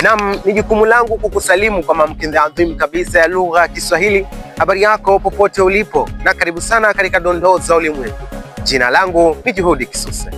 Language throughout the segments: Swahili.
Naam, ni jukumu langu kukusalimu kwa maamkizi adhimu kabisa ya lugha ya Kiswahili. Habari yako popote ulipo, na karibu sana katika dondoo za ulimwengu. Jina langu ni Juhudi Kisuse.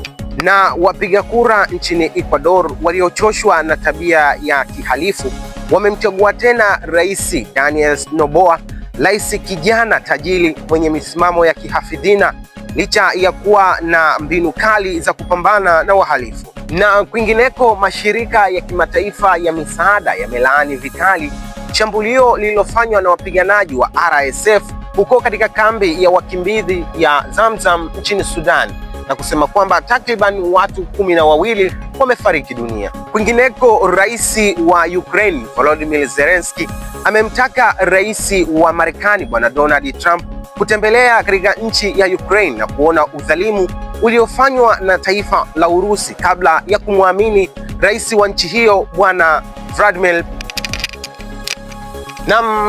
Na wapiga kura nchini Ecuador waliochoshwa na tabia ya kihalifu wamemchagua tena Rais Daniel Noboa, rais kijana tajiri mwenye misimamo ya kihafidhina, licha ya kuwa na mbinu kali za kupambana na wahalifu. Na kwingineko, mashirika ya kimataifa ya misaada yamelaani vikali shambulio lililofanywa na wapiganaji wa RSF huko katika kambi ya wakimbizi ya Zamzam nchini Sudan, na kusema kwamba takriban watu 12 wamefariki dunia. Kwingineko, rais wa Ukraine Volodymyr Zelensky amemtaka rais wa Marekani Bwana Donald Trump kutembelea katika nchi ya Ukraine na kuona udhalimu uliofanywa na taifa la Urusi kabla ya kumwamini rais wa nchi hiyo Bwana Vladimir.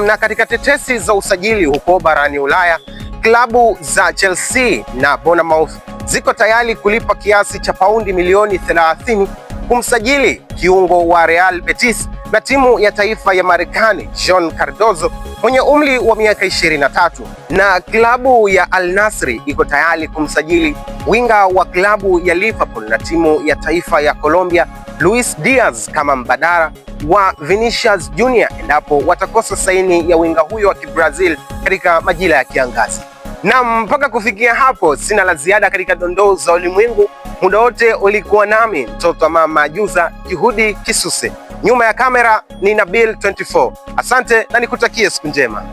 Na katika tetesi za usajili huko barani Ulaya, klabu za Chelsea na Bournemouth ziko tayari kulipa kiasi cha paundi milioni 30 kumsajili kiungo wa Real Betis na timu ya taifa ya Marekani John Cardozo mwenye umri wa miaka 23, na klabu ya Al Nassr iko tayari kumsajili winga wa klabu ya Liverpool na timu ya taifa ya Colombia Luis Diaz kama mbadala wa Vinicius Junior endapo watakosa saini ya winga huyo wa Kibrazil katika majira ya kiangazi. Na mpaka kufikia hapo sina la ziada katika dondoo za ulimwengu. Muda wote ulikuwa nami mtoto wa mama Ajuza, Juhudi Kisuse. Nyuma ya kamera ni Nabil 24. Asante na nikutakie siku njema.